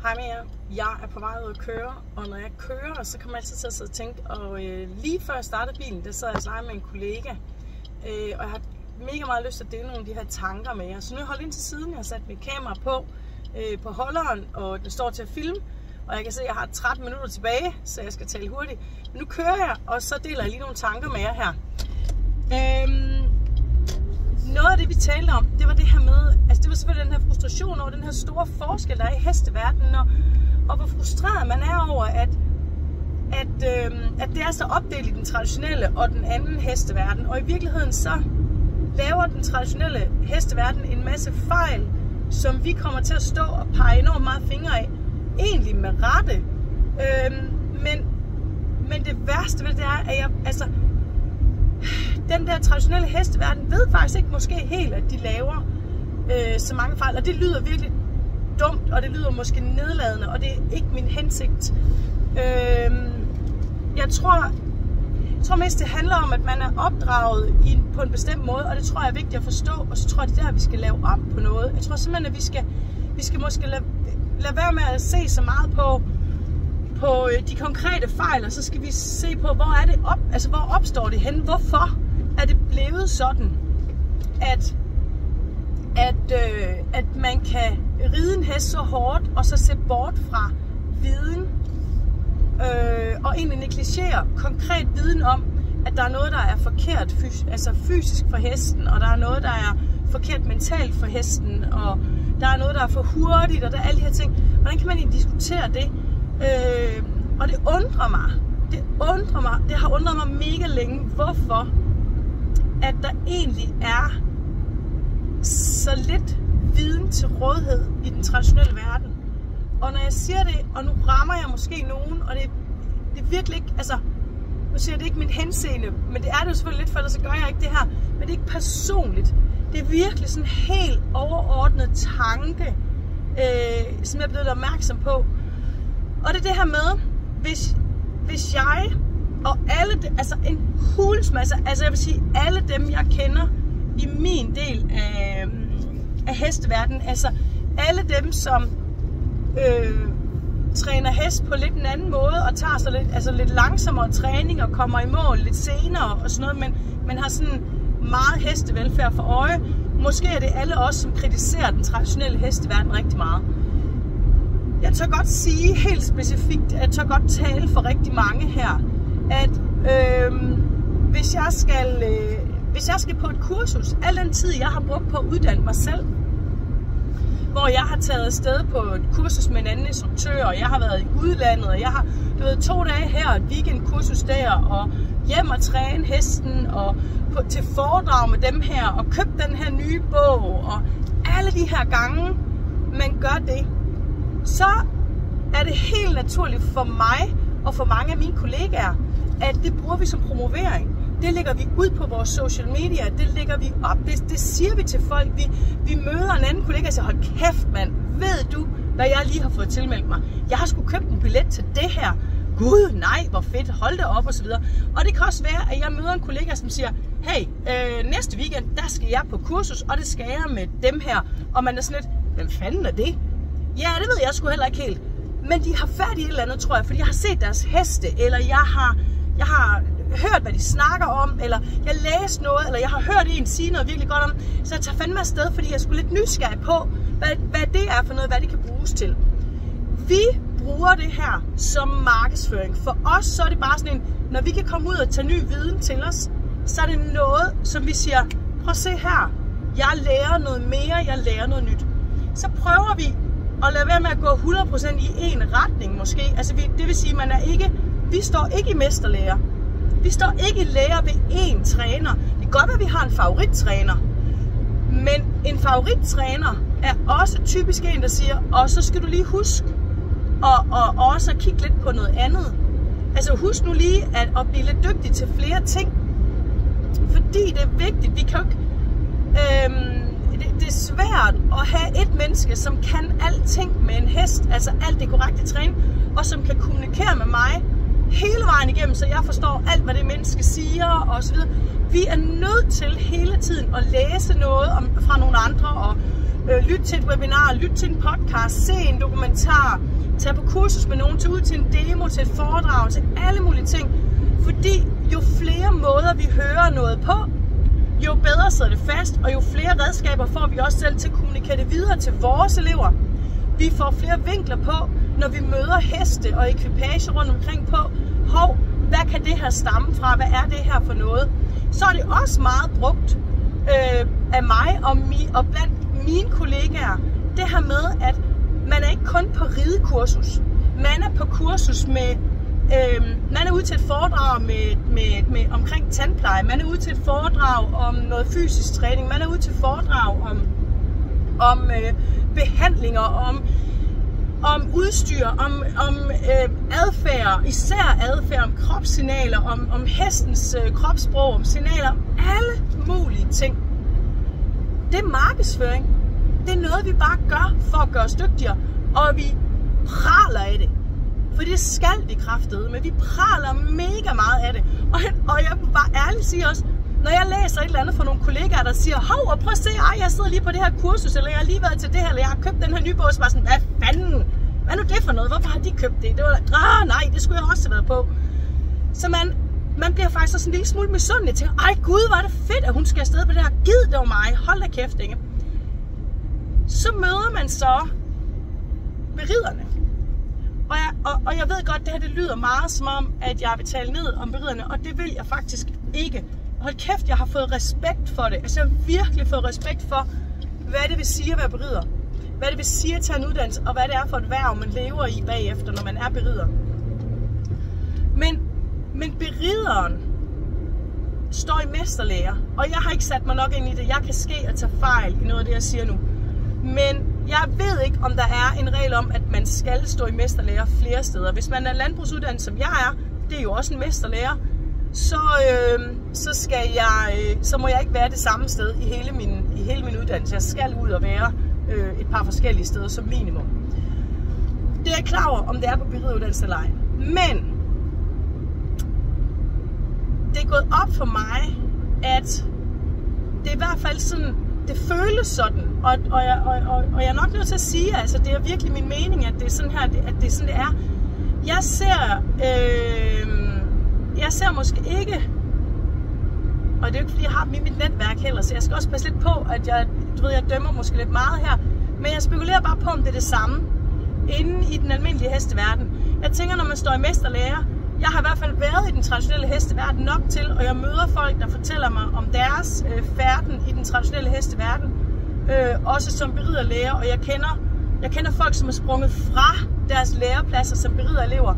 Hej med jer. Jeg er på vej ud at køre, og når jeg kører, så kommer jeg altid til at sidde og tænke, og lige før jeg startede bilen, der sad jeg og snakkede med en kollega, og jeg har mega meget lyst til at dele nogle af de her tanker med jer. Så nu er jeg holdt ind til siden, jeg har sat mit kamera på holderen, og den står til at filme, og jeg kan se, at jeg har 13 minutter tilbage, så jeg skal tale hurtigt. Men nu kører jeg, og så deler jeg lige nogle tanker med jer her. Noget af det, vi talte om, det var det her med, altså det var selvfølgelig den her frustration over den her store forskel, der er i hesteverdenen, og hvor frustreret man er over, at det er så opdelt i den traditionelle og den anden hesteverden. Og i virkeligheden så laver den traditionelle hesteverden en masse fejl, som vi kommer til at stå og pege enormt meget fingre af. Egentlig med rette. Men det værste ved det er, at den der traditionelle hesteverden ved faktisk ikke måske helt, at de laver så mange fejl. Og det lyder virkelig dumt, og det lyder måske nedladende, og det er ikke min hensigt. Jeg tror mest, det handler om, at man er opdraget på en bestemt måde, og det tror jeg er vigtigt at forstå, og så tror jeg, det er der, vi skal lave om på noget. Jeg tror simpelthen, at vi skal måske lade være med at se så meget på de konkrete fejl, og så skal vi se på, hvor er det hvor opstår det henne? Hvorfor er det blevet sådan, at man kan ride en hest så hårdt, og så se bort fra viden, og egentlig negligere konkret viden om, at der er noget, der er forkert fysisk for hesten, og der er noget, der er forkert mentalt for hesten, og der er noget, der er for hurtigt, og der er alle de her ting. Hvordan kan man egentlig diskutere det? Og det undrer mig. Det har undret mig mega længe, hvorfor at der egentlig er så lidt viden til rådighed i den traditionelle verden. Og når jeg siger det, og nu rammer jeg måske nogen, og det er virkelig ikke, nu siger jeg, det ikke min henseende, men det er det jo selvfølgelig lidt, for ellers så gør jeg ikke det her, men det er ikke personligt. Det er virkelig sådan en helt overordnet tanke, som jeg er blevet opmærksom på. Og det er det her med, hvis jeg og alle, en hulsmasse, jeg vil sige alle dem, jeg kender i min del af hesteverdenen, alle dem, som træner hest på lidt en anden måde, og tager så lidt langsommere træning, og kommer i mål lidt senere, og sådan noget, men har sådan meget hestevelfærd for øje. Måske er det alle os, som kritiserer den traditionelle hesteverden rigtig meget. Jeg tør godt sige helt specifikt, jeg tør godt tale for rigtig mange her, at hvis jeg skal på et kursus, al den tid jeg har brugt på at uddanne mig selv, hvor jeg har taget afsted på et kursus med en anden instruktør, og jeg har været i udlandet, og jeg har 2 dage her, et weekendkursus der, og hjem og træne hesten, og til foredrag med dem her, og købt den her nye bog, og alle de her gange, man gør det, så er det helt naturligt for mig og for mange af mine kollegaer, at det bruger vi som promovering. Det lægger vi ud på vores social media, det lægger vi op, det siger vi til folk. Vi møder en anden kollega og siger, hold kæft mand, ved du, hvad jeg lige har fået tilmeldt mig? Jeg har sgu købt en billet til det her. Gud, nej, hvor fedt, hold det op og så videre. Og det kan også være, at jeg møder en kollega, som siger, hey, næste weekend, der skal jeg på kursus, og det skal jeg med dem her. Og man er sådan lidt, hvem fanden er det? Ja, det ved jeg sgu heller ikke helt. Men de har fat i et eller andet, tror jeg, fordi jeg har set deres heste, eller jeg har hørt, hvad de snakker om, eller jeg læste noget, eller jeg har hørt en sige noget virkelig godt om. Så jeg tager fandme afsted, fordi jeg er sgu lidt nysgerrig på, hvad det er for noget, hvad det kan bruges til. Vi bruger det her som markedsføring. For os så er det bare sådan en, når vi kan komme ud og tage ny viden til os, så er det noget, som vi siger, prøv at se her, jeg lærer noget mere, jeg lærer noget nyt. Så prøver vi at lade være med at gå 100% i en retning måske. Det vil sige, vi står ikke i mesterlærer. Vi står ikke i lærer ved én træner. Det kan godt være, at vi har en favorittræner. Men en favorittræner er også typisk en, der siger, og så skal du lige huske og også at kigge lidt på noget andet. Husk nu lige at blive lidt dygtig til flere ting. Fordi det er vigtigt. Vi kan jo ikke... Det er svært at have et menneske, som kan alting med en hest, alt det korrekte træning, og som kan kommunikere med mig hele vejen igennem, så jeg forstår alt, hvad det menneske siger, og så videre. Vi er nødt til hele tiden at læse noget fra nogle andre, og Lyt til et webinar, lyt til en podcast, se en dokumentar, tag på kursus med nogen, tag ud til en demo, til et foredrag, til alle mulige ting. Fordi jo flere måder vi hører noget på, jo bedre sidder det fast, og jo flere redskaber får vi også selv til at kommunikere det videre til vores elever. Vi får flere vinkler på, når vi møder heste og ekvipage rundt omkring på, hvad kan det her stamme fra, hvad er det her for noget? Så er det også meget brugt af mig og blandt mine kollegaer, det her med, at man er ikke kun på ridekursus, man er på kursus med, man er ude til et foredrag med omkring tandpleje, man er ude til et foredrag om noget fysisk træning, man er ude til foredrag om behandlinger, om udstyr, om adfærd, især adfærd, om kropssignaler, om hestens kropssprog, om signaler, alle mulige ting. Det er markedsføring. Det er noget, vi bare gør for at gøre os dygtigere, og vi praler af det. For det skal vi kraftedeme, men vi praler mega meget af det. Og jeg vil bare ærligt sige også, når jeg læser et eller andet fra nogle kollegaer, der siger, hov, og prøv at se, jeg sidder lige på det her kursus, eller jeg har lige været til det her, eller jeg har købt den her nye bog, så bare sådan, hvad fanden? Hvad er nu det for noget? Hvorfor har de købt det? Det var nej, det skulle jeg også have været på. Så man bliver faktisk også en lille smule misundelig til, ej gud, hvor er det fedt, at hun skal afsted på det her. Gid det var mig, hold da kæft, ikke? Så møder man så beriderne. Og jeg ved godt, det her det lyder meget som om, at jeg vil tale ned om beriderne, og det vil jeg faktisk ikke. Hold kæft, jeg har fået respekt for det. Altså jeg har virkelig fået respekt for, hvad det vil sige at være berider. Hvad det vil sige at tage en uddannelse, og hvad det er for et værv, man lever i bagefter, når man er berider. Men berideren står i mesterlære, og jeg har ikke sat mig nok ind i det. Jeg kan ske at tage fejl i noget af det, jeg siger nu. Men jeg ved ikke, om der er en regel om, at man skal stå i mesterlære flere steder. Hvis man er landbrugsuddannet, som jeg er, det er jo også en mesterlære, så må jeg ikke være det samme sted i hele min uddannelse. Jeg skal ud og være et par forskellige steder som minimum. Det er jeg klar over, om det er på berideruddannelse eller ej. Men det er gået op for mig, at det er i hvert fald sådan, det føles sådan, og jeg er nok nødt til at sige, altså det er virkelig min mening, at det er sådan her, at det er sådan, det er. Jeg ser måske ikke, og det er jo ikke fordi, jeg har dem i mit netværk heller, så jeg skal også passe lidt på, at jeg dømmer måske lidt meget her, men jeg spekulerer bare på, om det er det samme inde i den almindelige hesteverden. Jeg tænker, når man står i mesterlære, jeg har i hvert fald været i den traditionelle hesteverden nok til, og jeg møder folk, der fortæller mig om deres færden i den traditionelle hesteverden, også som beriderlærer, og jeg kender folk, som er sprunget fra deres lærepladser som beriderelever,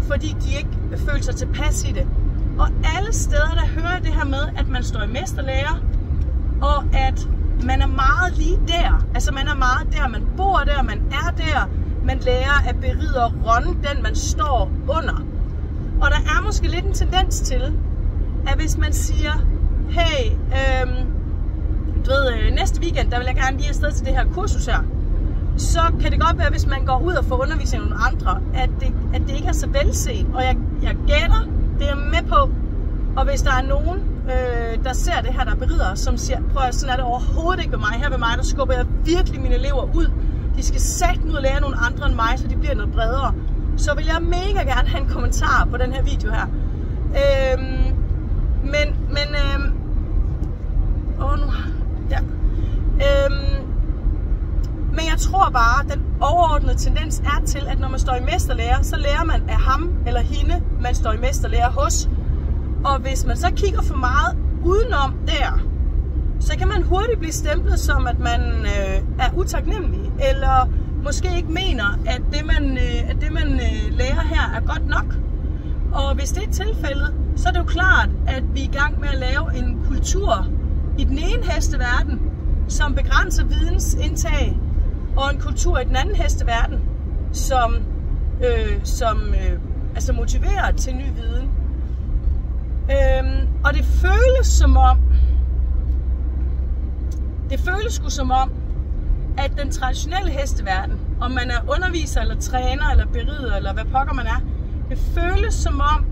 fordi de ikke føler sig tilpas i det. Og alle steder, der hører det her med, at man står i mesterlære, og at man er meget lige der. Altså man er meget der, man bor der, man er der, man lærer at beride ronde den, man står under. Og der er måske lidt en tendens til, at hvis man siger, hey, næste weekend, der vil jeg gerne lige afsted til det her kursus her, så kan det godt være, hvis man går ud og får undervisning af nogle andre, at det ikke er så velset. Og jeg gætter, det er med på. Og hvis der er nogen, der ser det her, der berider, som siger, prøv at sådan er det overhovedet ikke ved mig. Her ved mig, der skubber jeg virkelig mine elever ud. De skal sætte ud og lære nogle andre end mig, så de bliver noget bredere. Så vil jeg mega gerne have en kommentar på den her video her. Men jeg tror bare, at den overordnede tendens er til, at når man står i mesterlære, så lærer man af ham eller hende, man står i mesterlære hos. Og hvis man så kigger for meget udenom der, så kan man hurtigt blive stemplet som, at man er utaknemmelig, eller måske ikke mener, at det man lærer her er godt nok. Og hvis det er tilfældet, så er det jo klart, at vi er i gang med at lave en kultur i den ene hesteverden, som begrænser vidensindtag, og en kultur i den anden hesteverden, som motiverer til ny viden. Og det føles sgu som om, at den traditionelle hesteverden, om man er underviser, eller træner, eller berider, eller hvad pokker man er, det føles som om,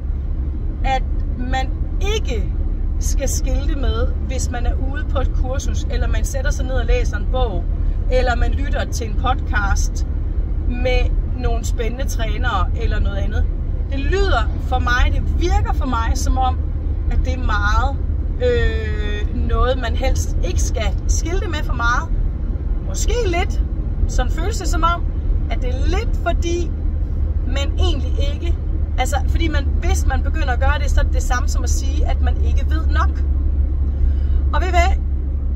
at man ikke skal skilte med, hvis man er ude på et kursus, eller man sætter sig ned og læser en bog, eller man lytter til en podcast med nogle spændende trænere eller noget andet. Det lyder for mig, det virker for mig som om, at det er meget noget, man helst ikke skal skilte med for meget. Måske lidt, sådan føles det som om, at det er lidt fordi, man egentlig ikke, altså fordi hvis man begynder at gøre det, så er det det samme som at sige, at man ikke ved nok. Og ved hvad?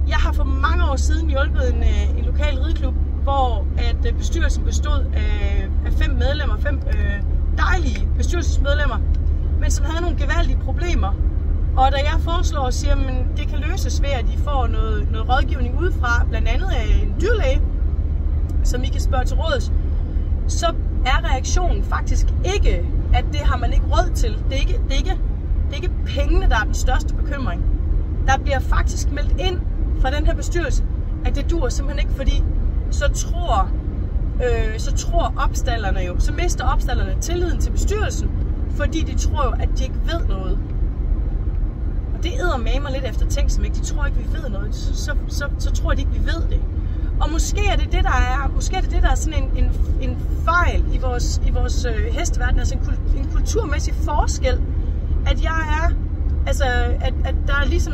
Jeg har for mange år siden hjulpet en lokal rideklub, hvor at bestyrelsen bestod af 5 medlemmer, 5 dejlige bestyrelsesmedlemmer, men som havde nogle gevaldige problemer. Og da jeg foreslår og siger, at det kan løses ved, at de får noget rådgivning udefra, blandt andet af en dyrlæge, som I kan spørge til råds, så er reaktionen faktisk ikke, at det har man ikke råd til. Det er ikke pengene, der er den største bekymring. Der bliver faktisk meldt ind fra den her bestyrelse, at det dur simpelthen ikke, fordi så tror opstallerne jo, så mister opstallerne tilliden til bestyrelsen, fordi de tror jo, at de ikke ved noget. Og det eddermamer lidt efter ting, som ikke de tror ikke, vi ved noget. Så tror de ikke, vi ved det. Og måske er det det, der er sådan en fejl i vores hesteverden, altså en kulturmæssig forskel, at der er ligesom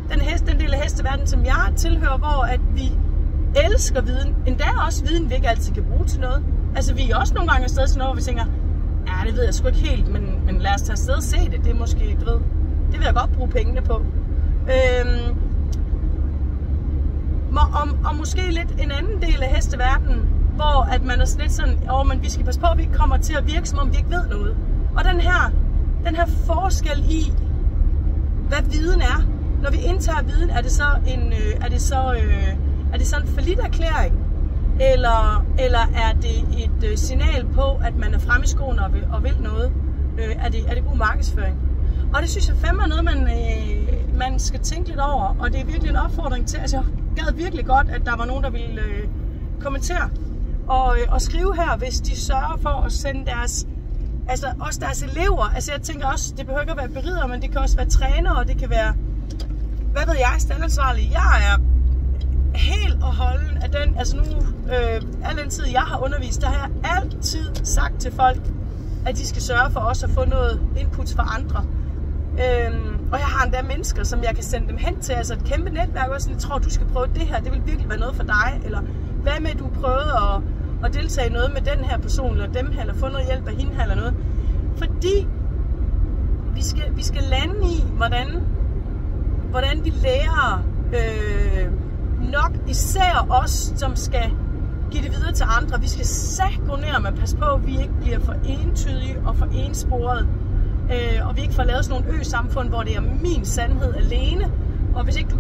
den del af hesteverden, som jeg tilhører, hvor at vi elsker viden, endda også viden, vi ikke altid kan bruge til noget. Altså vi er også nogle gange afsted til noget, hvor vi tænker, ja, det ved jeg sgu ikke helt, men lad os tage afsted og se det. Det er måske, du ved, det vil jeg godt bruge pengene på. Og måske lidt en anden del af hesteverdenen, hvor at man er sådan lidt sådan, men vi skal passe på, at vi ikke kommer til at virke, som om vi ikke ved noget. Og den her forskel i, hvad viden er. Når vi indtager viden, er det så en falliterklæring? Eller er det et signal på, at man er fremme i skoene og vil noget? Er det god markedsføring? Og det synes jeg fandme er noget, man skal tænke lidt over. Og det er virkelig en opfordring til, altså jeg gad virkelig godt, at der var nogen, der ville kommentere og skrive her, hvis de sørger for at sende også deres elever. Altså jeg tænker også, det behøver ikke at være berider, men det kan også være trænere, og det kan være, hvad ved jeg, standansvarlig. Jeg er helt og holden af den, altså nu, al den tid jeg har undervist, der har jeg altid sagt til folk, at de skal sørge for også at få noget input fra andre. Og jeg har endda mennesker, som jeg kan sende dem hen til, altså et kæmpe netværk, og sådan, jeg tror, du skal prøve det her, det vil virkelig være noget for dig, eller hvad med, at du prøvede at deltage i noget med den her person, eller dem her, eller få noget hjælp af hende her, eller noget. Fordi vi skal lande i, hvordan vi lærer nok, især os, som skal give det videre til andre. Vi skal sagonere med at passe på, at vi ikke bliver for entydige og for ensporede. Og vi ikke får lavet sådan nogle ø-samfund, hvor det er min sandhed alene. Og hvis ikke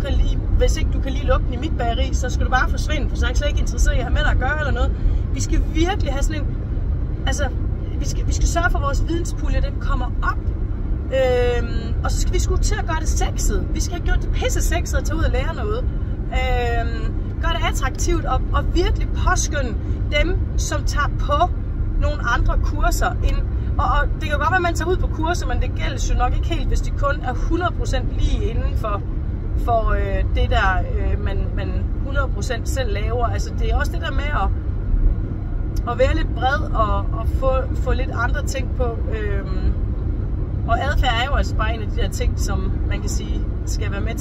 du kan lide lugten i mit bageri, så skal du bare forsvinde, for så er jeg slet ikke interesseret i at have med dig at gøre eller noget. Vi skal virkelig have sådan en, altså vi skal sørge for, at vores videnspulje, den kommer op. Og så skal vi sgu til at gøre det sexet. Vi skal have gjort det pisse sexet at tage ud og lære noget. Gør det attraktivt og virkelig påskynde dem, som tager på nogle andre kurser. Og det kan godt være, at man tager ud på kurser, men det gælder jo nok ikke helt, hvis de kun er 100% lige inden for det der, man 100% selv laver. Altså det er også det der med at være lidt bred og få lidt andre ting på. Og adfærd er jo altså bare en af de der ting, som man kan sige, skal være med